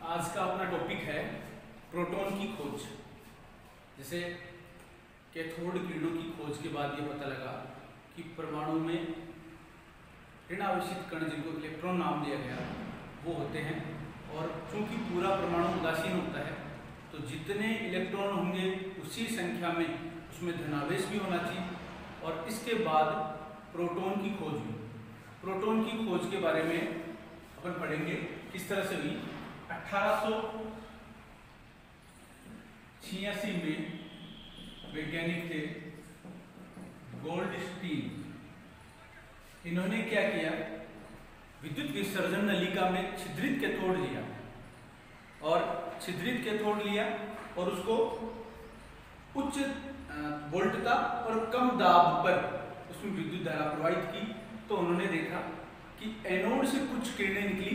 आज का अपना टॉपिक है प्रोटॉन की खोज। जैसे कैथोड किरणों की खोज के बाद ये पता लगा कि परमाणु में ऋणावेशित कण, जिनको इलेक्ट्रॉन नाम दिया गया, वो होते हैं। और चूंकि पूरा परमाणु उदासीन होता है तो जितने इलेक्ट्रॉन होंगे उसी संख्या में उसमें धनावेश भी होना चाहिए। और इसके बाद प्रोटॉन की खोज हुई। प्रोटॉन की खोज के बारे में अपन पढ़ेंगे किस तरह से हुई। 1886 में वैज्ञानिक थे गोल्डस्टीन। इन्होंने क्या किया, विद्युत विसर्जन नलिका में छिद्रित कैथोड लिया और छिद्रित कैथोड लिया और उसको उच्च वोल्टता और कम दाब पर उसमें विद्युत धारा प्रवाहित की। तो उन्होंने देखा कि एनोड से कुछ किरणें निकली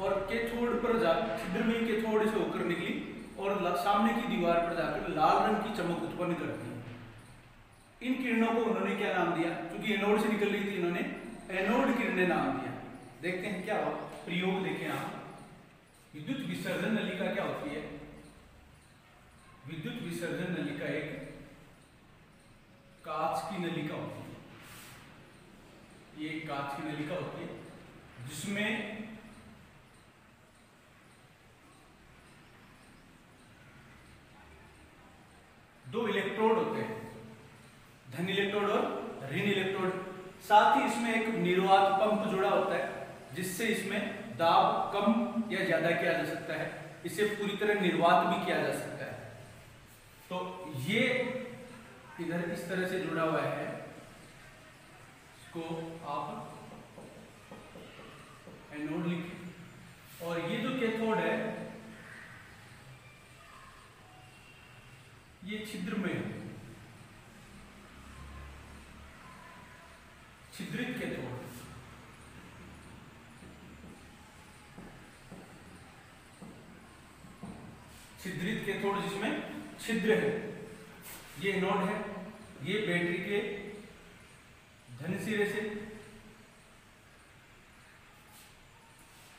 और कैथोड पर जाकर छिद्र में कैथोड से होकर निकली और सामने की दीवार पर जाकर लाल रंग की चमक उत्पन्न करती है। इन किरणों को उन्होंने क्या नाम दिया, क्योंकि एनोड से निकल रही थी, इन्होंने एनोड किरणें नाम दिया। देखते हैं क्या हो प्रयोग, देखें आप। विद्युत विसर्जन नलिका क्या होती है? विद्युत विसर्जन नलिका एक कांच की नलिका होती है। ये कांच की नलिका होती है जिसमें दो इलेक्ट्रोड होते हैं, धन इलेक्ट्रोड और ऋण इलेक्ट्रोड। साथ ही इसमें एक निर्वात पंप जुड़ा होता है जिससे इसमें दाब कम या ज्यादा किया जा सकता है। इसे पूरी तरह निर्वात भी किया जा सकता है। तो ये इधर इस तरह से जुड़ा हुआ है, इसको आप एनोड लिखें। और ये जो कैथोड है ये छिद्र में है, छिद्रित कैथोड। छिद्रित कैथोड जिसमें छिद्र है, ये एनोड है। ये बैटरी के धन सिरे से,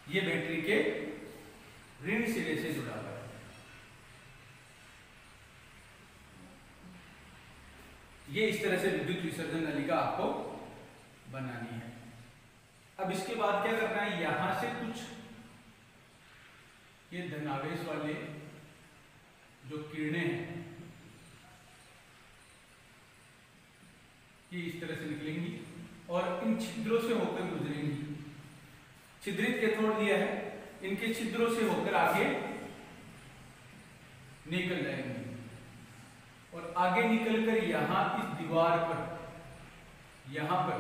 ये बैटरी के ऋण सिरे से जुड़ा हुआ है। ये इस तरह से विद्युत विसर्जन नलिका आपको बनानी है। अब इसके बाद क्या करना है, यहां से कुछ ये धनावेश वाले जो किरणें हैं ये इस तरह से निकलेंगी और इन छिद्रों से होकर गुजरेंगी। छिद्रित कैथोड लिया है, इनके छिद्रों से होकर आगे निकल जाएंगे और आगे निकलकर यहां इस दीवार पर, यहां पर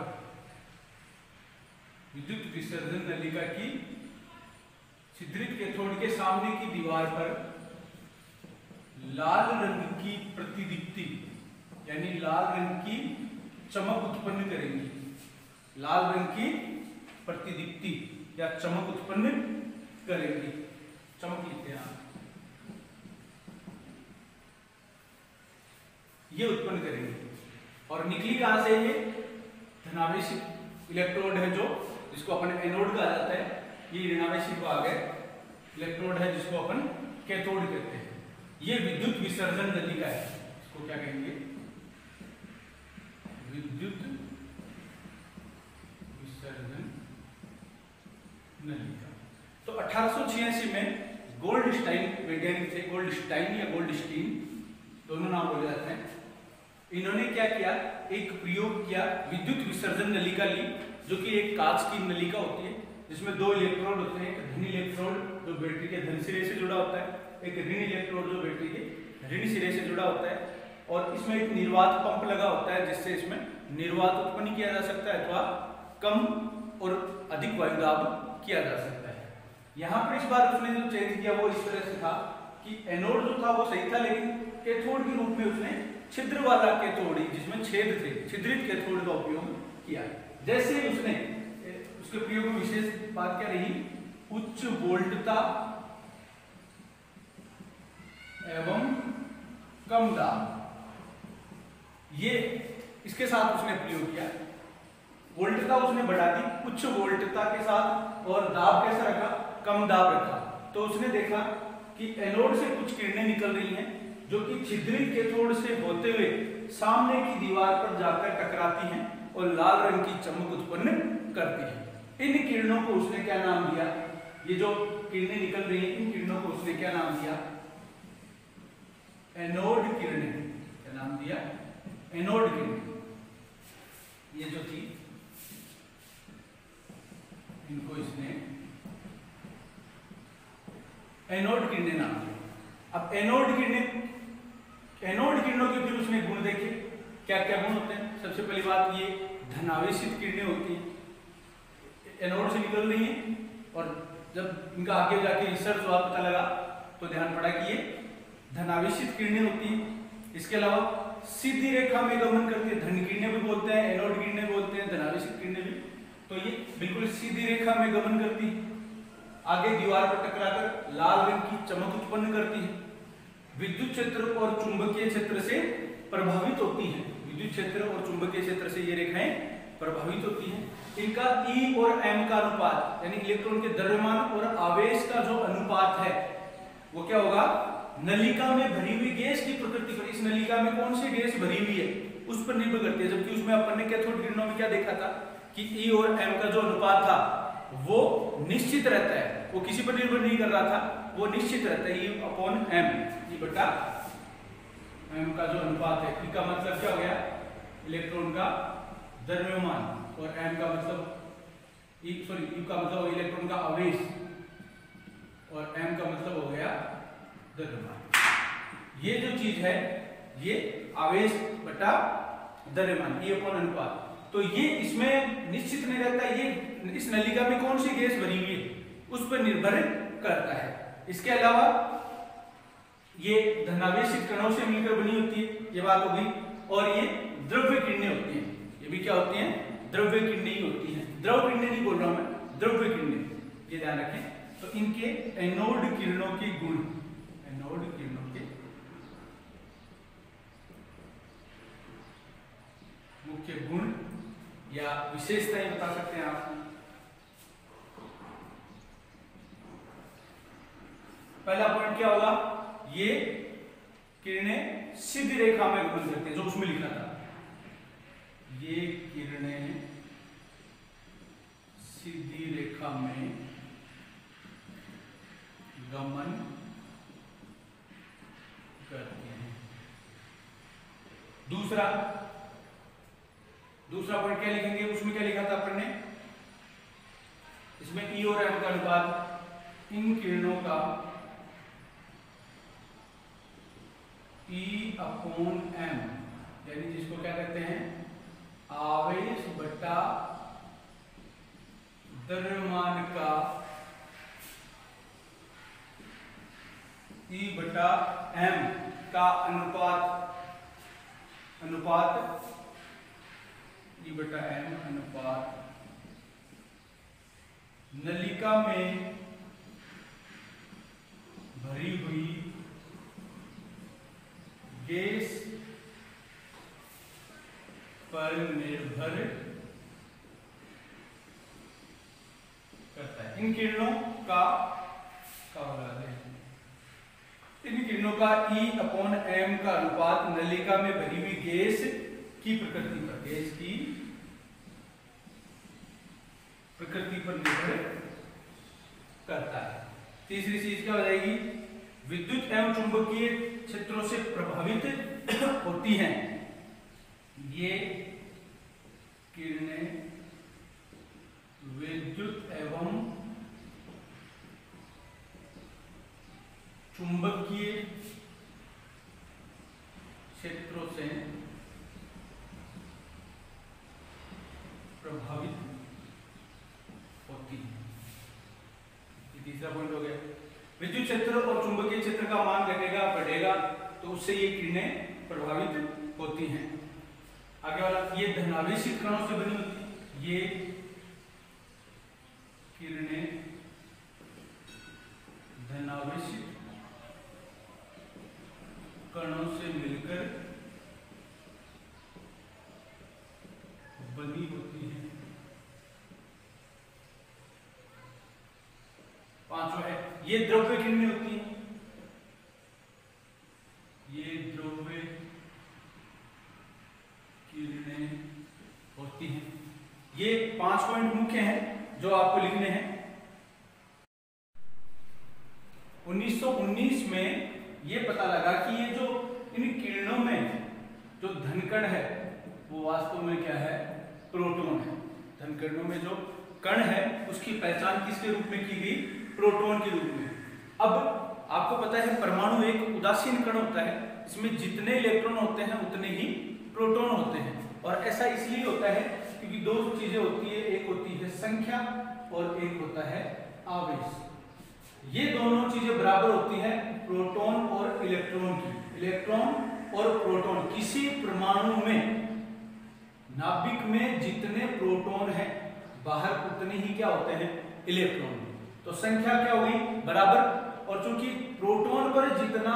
विद्युत विसर्जन नलिका की छिद्रित कैथोड के सामने की दीवार पर लाल रंग की प्रतिदीप्ति यानी लाल रंग की चमक उत्पन्न करेंगी। लाल रंग की प्रतिदीप्ति या चमक उत्पन्न करेंगी। चमक लिखते हैं आप, ये उत्पन्न करेंगे। और निकली कहां से? ये धनावेशित इलेक्ट्रोड है जो जिसको अपन एनोड कहा जाता है। ये ऋणावेशित भाग है, इलेक्ट्रोड है जिसको अपन कैथोड कहते हैं। ये विद्युत विसर्जन नलिका है, इसको क्या कहेंगे? विद्युत विसर्जन नलिका। तो 1886 में गोल्डस्टाइन वैज्ञानिक थे, गोल्डस्टाइन या गोल्डस्टीन दोनों नाम बोले जाते हैं। इन्होंने क्या किया, एक प्रयोग किया, विद्युत विसर्जन नलिका ली जो कि एक कांच की नलिका होती है जिसमें दो इलेक्ट्रोड होते हैं। एक धन इलेक्ट्रोड जो बैटरी के धन सिरे से जुड़ा होता है, एक ऋण इलेक्ट्रोड जो बैटरी के ऋण सिरे से जुड़ा होता है। और इसमें एक निर्वात पंप लगा होता है जिससे इसमें निर्वात उत्पन्न किया जा सकता है अथवा कम और अधिक वायु दाब किया जा सकता है। यहाँ पर इस बार उसने जो चेंज किया वो इस तरह से था कि एनोड जो था वो सही था, लेकिन कैथोड के रूप में उसने छिद्र वाला कैथोड जिसमें छेद थे, छिद्रित कैथोड का उपयोग किया। जैसे उसने उसके प्रयोग में विशेष बात क्या रही, उच्च वोल्टता एवं कम दाब, ये इसके साथ उसने प्रयोग किया। वोल्टता उसने बढ़ा दी उच्च वोल्टता के साथ और दाब कैसा रखा, कम दाब रखा। तो उसने देखा कि एनोड से कुछ किरणें निकल रही हैं जो कि छिद्रित कैथोड से होते हुए सामने की दीवार पर जाकर टकराती हैं और लाल रंग की चमक उत्पन्न करती हैं। इन किरणों को उसने क्या नाम दिया? ये जो किरणें निकल रही हैं इन किरणों को उसने क्या नाम दिया? एनोड किरणें। क्या नाम दिया? एनोड किरणें। ये जो थी इनको इसने एनोड किरणें नाम दिया। अब एनोड किरणों के फिर उसने गुण देखे, क्या क्या गुण होते हैं। सबसे पहली बात ये धनावेशित किरणें होती हैं, एनोड से निकल रही हैं और जब इनका आगे जाके रिसर्च हुआ पता लगा तो ध्यान पड़ा कि ये धनावेशित किरणें होती हैं। इसके अलावा सीधी रेखा में गमन करती है, धन किरणें भी बोलते हैं, एनोड किरणें बोलते हैं, धनावेशित किरणें भी। तो ये बिल्कुल सीधी रेखा में गमन करती है, आगे दीवार पर टकराकर लाल रंग की चमक उत्पन्न करती है, विद्युत क्षेत्र और चुंबकीय क्षेत्र से प्रभावित होती हैं। विद्युत क्षेत्र और चुंबकीय क्षेत्र से ये रेखाएं प्रभावित होती हैं। इनका E और M का अनुपात यानी इलेक्ट्रॉन के द्रव्यमान और आवेश का जो अनुपात है वो क्या होगा? नलिका में भरी हुई गैस की प्रकृति पर, इस नलिका में कौन सी गैस भरी हुई है उस पर निर्भर करती है। जबकि उसमें अपन ने कैथोड किरणों में क्या देखा था कि E और M का जो अनुपात था वो निश्चित रहता है, वो किसी पर निर्भर नहीं कर रहा था, वो निश्चित रहता है। E/M, E बटा M का जो अनुपात है, E का मतलब क्या हो गया? इलेक्ट्रॉन का द्रव्यमान और M का मतलब E का मतलब हो गया इलेक्ट्रॉन का आवेश और M का मतलब हो गया द्रव्यमान। ये जो चीज है ये आवेश बटा द्रव्यमान, E/M अनुपात। तो ये इसमें निश्चित नहीं रहता, ये इस नलिका में कौन सी गैस भरी हुई है उस पर निर्भर करता है। इसके अलावा ये धनावेशित कणों से मिलकर बनी होती है, ये बात हो गई। और ये द्रव्य किरणें होती हैं, ये भी क्या होती हैं? द्रव्य किरणें ही होती हैं। द्रव किरणें नहीं बोल रहा हूं मैं, द्रव्य किरणें, ये ध्यान रखें। तो इनके एनोड किरणों के गुण, एनोड किरणों के मुख्य गुण या विशेषताएं बता सकते हैं आप। पहला पॉइंट क्या होगा? ये किरणें सीधी रेखा में गमन करती हैं, जो उसमें लिखा था। ये किरणें सीधी रेखा में गमन करती हैं। दूसरा पॉइंट क्या लिखेंगे? उसमें क्या लिखा था अपन ने? इसमें E और M का अनुपात, इन किरणों का E/M यानी जिसको क्या कहते हैं? आवेश बटा द्रव्यमान का E/M का अनुपात E/M अनुपात नलिका में भरी हुई गैस पर निर्भर करता है। इन किरणों का E/M का अनुपात नलिका में भरी हुई गैस की प्रकृति पर निर्भर करता है। तीसरी चीज क्या हो जाएगी? विद्युत एवं चुंबकीय क्षेत्रों से प्रभावित होती हैं। ये किरणें विद्युत एवं चुंबकीय क्षेत्रों से प्रभावित होती है। तीसरा पॉइंट हो गया। विद्युत क्षेत्र और चुंबकीय क्षेत्र का मान घटेगा बढ़ेगा तो उससे ये किरणें प्रभावित होती हैं। आगे वाला, ये धनावेशित कणों से बनी होती है। ये किरणें धनावेशित कणों से मिलकर बनी होती है। पांचवा है ये द्रव्य किरणें होती हैं, ये द्रव्य किरणें होती हैं। ये 5 पॉइंट मुख्य हैं जो आपको लिखने हैं। 1919 में ये पता लगा कि ये जो इन किरणों में जो धनकण है वो वास्तव में क्या है, प्रोटॉन है। धनकणों में जो कण है उसकी पहचान किसके रूप में की गई, प्रोटॉन के रूप में। अब आपको पता है परमाणु एक उदासीन कण होता है, इसमें जितने इलेक्ट्रॉन होते हैं उतने ही प्रोटॉन होते हैं। और ऐसा इसलिए होता है क्योंकि दो चीजें होती है, एक होती है संख्या और एक होता है आवेश। ये दोनों चीजें बराबर होती हैं प्रोटॉन और इलेक्ट्रॉन की। इलेक्ट्रॉन और प्रोटॉन किसी परमाणु में, नाभिक में जितने प्रोटॉन हैं बाहर उतने ही क्या होते हैं, इलेक्ट्रॉन। तो संख्या क्या होगी, बराबर। और चूंकि प्रोटॉन पर जितना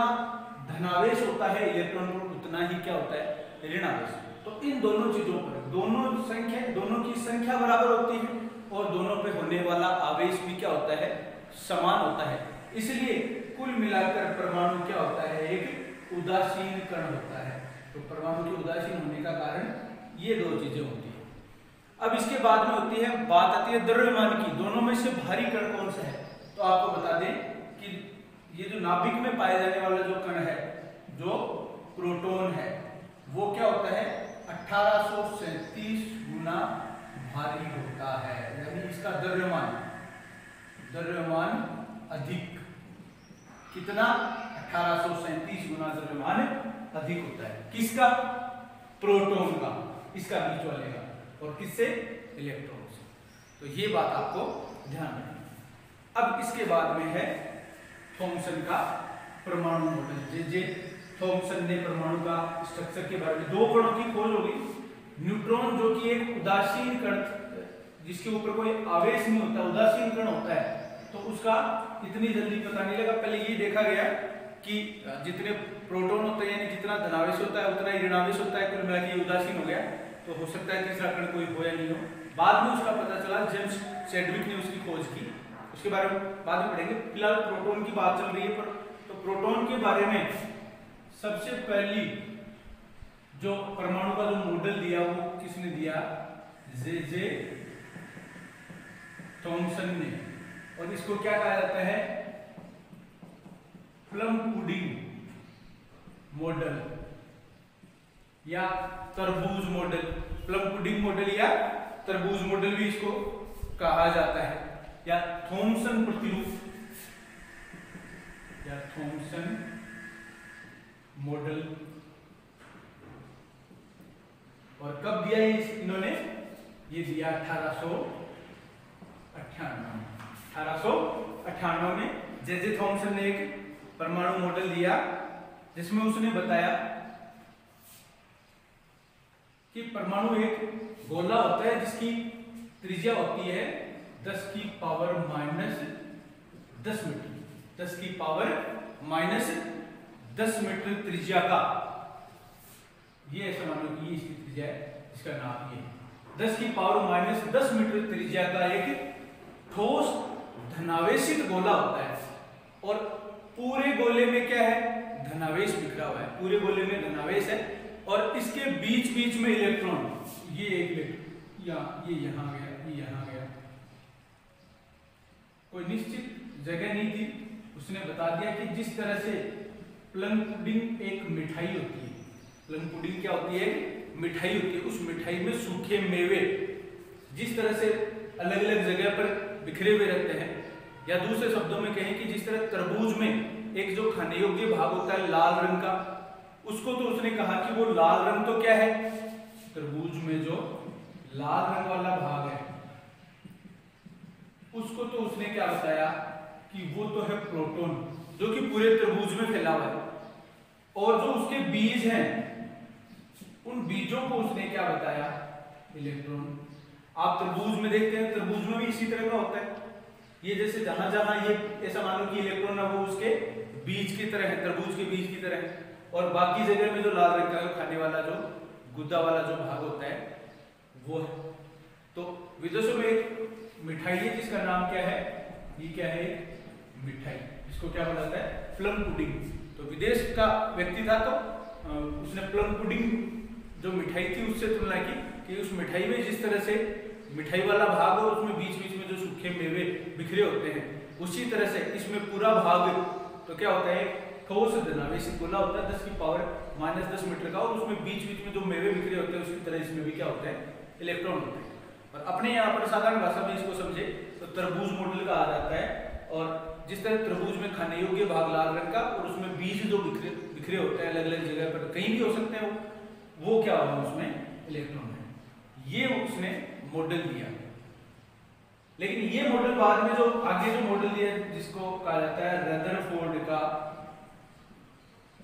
धनावेश होता है इलेक्ट्रॉन पर उतना ही क्या होता है, ऋणावेश। तो इन दोनों चीजों पर दोनों की संख्या बराबर होती है और दोनों पे होने वाला आवेश भी क्या होता है, समान होता है। इसलिए कुल मिलाकर परमाणु क्या होता है, एक उदासीन कण होता है। तो परमाणु के उदासीन होने का कारण ये दो चीजें होती है। अब इसके बाद में होती है, बात आती है द्रव्यमान की। दोनों में से भारी कण कौन सा है, तो आपको बता दें कि ये जो नाभिक में पाए जाने वाला जो कण है, जो प्रोटॉन है, वो क्या होता है, 1837 गुना भारी होता है। यानी इसका द्रव्यमान अधिक, कितना, 1837 गुना द्रव्यमान अधिक होता है। किसका, प्रोटॉन का, इसका बीच वाले का। और किससे, इलेक्ट्रॉन से। तो ये बात आपको ध्यान रखना। अब इसके बाद में है थॉमसन का परमाणु मॉडल। जे थॉमसन ने परमाणु का स्ट्रक्चर के बारे में, दो कणों की खोज होगी। न्यूट्रॉन जो कि एक उदासीन कण, जिसके ऊपर कोई आवेश नहीं होता, उदासीन कण होता है, तो उसका इतनी जल्दी पता नहीं लगा। पहले ये देखा गया कि जितने प्रोटॉन होते हैं, यानी जितना धनावेश होता है उतना ही ऋणावेश होता है, कुल मिला के उदासीन हो गया। तो हो सकता है तीसरा कण कोई हो या नहीं हो। बाद में उसका पता चला, जेम्स चैडविक ने उसकी खोज की, उसके बारे में बाद में पढ़ेंगे। फिलहाल प्रोटॉन की बात चल रही है। पर तो प्रोटॉन के बारे में सबसे पहली जो परमाणु का जो मॉडल दिया वो किसने दिया, जे थॉमसन ने। और इसको क्या कहा जाता है, प्लम पुडिंग मॉडल या तरबूज मॉडल। प्लम पुडिंग मॉडल या तरबूज मॉडल भी इसको कहा जाता है, या थॉमसन प्रतिरूप या थॉमसन मॉडल। और कब दिया ये इन्होंने, ये दिया 1898 में जे थॉमसन ने एक परमाणु मॉडल दिया, जिसमें उसने बताया कि परमाणु एक गोला होता है जिसकी त्रिज्या होती है 10 की पावर माइनस 10 मीटर, 10 की पावर माइनस 10 मीटर त्रिज्या का। ये ऐसा मान लो कि ये इसकी त्रिज्या है, इसका नाम ये 10 की पावर माइनस 10 मीटर त्रिज्या का एक ठोस धनावेशित गोला होता है। और पूरे गोले में क्या है, धनावेश बिखरा हुआ है, पूरे गोले में धनावेश है। और इसके बीच बीच में इलेक्ट्रॉन, ये एक इलेक्ट्रॉन ये यहां गया, ये यहां गया, कोई निश्चित जगह नहीं थी। उसने बता दिया कि जिस तरह से प्लम पुडिंग एक मिठाई होती है, प्लम पुडिंग क्या होती है, मिठाई होती है। उस मिठाई में सूखे मेवे जिस तरह से अलग अलग जगह पर बिखरे हुए रहते हैं, या दूसरे शब्दों में कहें कि जिस तरह तरबूज में एक जो खाने योग्य भाग होता है लाल रंग का, उसको तो उसने कहा कि वो लाल रंग तो क्या है, तरबूज में जो लाल रंग वाला भाग है उसको तो उसने क्या बताया कि वो तो है प्रोटॉन, जो कि पूरे तरबूज में फैला हुआ है। और जो उसके बीज हैं, उन बीजों को उसने क्या बताया, इलेक्ट्रॉन। आप तरबूज में देखते हैं, तरबूज में भी इसी तरह का होता है। ये जैसे जहां जहां ये ऐसा मानो कि इलेक्ट्रॉन है वो उसके बीज की तरह है, तरबूज के बीज की तरह है। और बाकी जगह में जो लाल रंग का खाने वाला जो गुद्दा वाला जो भाग होता है वो है। तो विदेशों में एक मिठाई है जिसका नाम क्या है, ये क्या है, मिठाई, इसको क्या बोला जाता है, प्लम पुडिंग। तो विदेश का व्यक्ति था तो उसने प्लम पुडिंग जो मिठाई थी उससे तुलना की कि उस मिठाई में जिस तरह से मिठाई वाला भाग और उसमें बीच बीच में जो सूखे मेवे बिखरे होते हैं, उसी तरह से इसमें पूरा भाग तो क्या होता है, ठोस धनावेशी गोला होता है 10 की पावर -10 मीटर का, और उसमें बीच बीच में जो मेवे बिखरे होते हैं उसी तरह इसमें भी क्या होता है, इलेक्ट्रॉन होते हैं। और अपने यहाँ पर साधारण भाषा में इसको समझे तो तरबूज मॉडल कहा जाता है। और जिस तरह तरबूज में खाने योग्य भाग लाल रंग का और उसमें बीज जो बिखरे होते हैं अलग अलग जगह पर, कहीं भी हो सकते हैं, वो क्या होगा, उसमें इलेक्ट्रॉन है। ये उसने मॉडल दिया। लेकिन ये मॉडल बाद में जो आगे जो मॉडल दिया जिसको कहा जाता है रदरफोर्ड का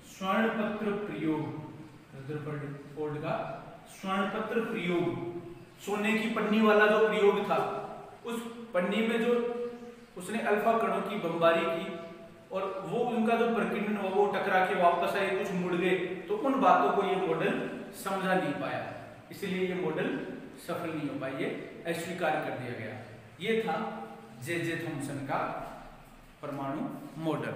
स्वर्णपत्र प्रयोग, रदरफोर्ड का स्वर्णपत्र प्रयोग, सोने की पन्नी वाला जो प्रयोग था, उस पन्नी में जो उसने अल्फा कणों की बमबारी की और वो उनका जो प्रकीर्णन हुआ वो टकरा के वापस आए, कुछ मुड़ गए, तो उन बातों को ये मॉडल समझा नहीं पाया, इसलिए ये मॉडल सफल नहीं हो पाई, ये अस्वीकार कर दिया गया। ये था जे जे थॉम्सन का परमाणु मॉडल।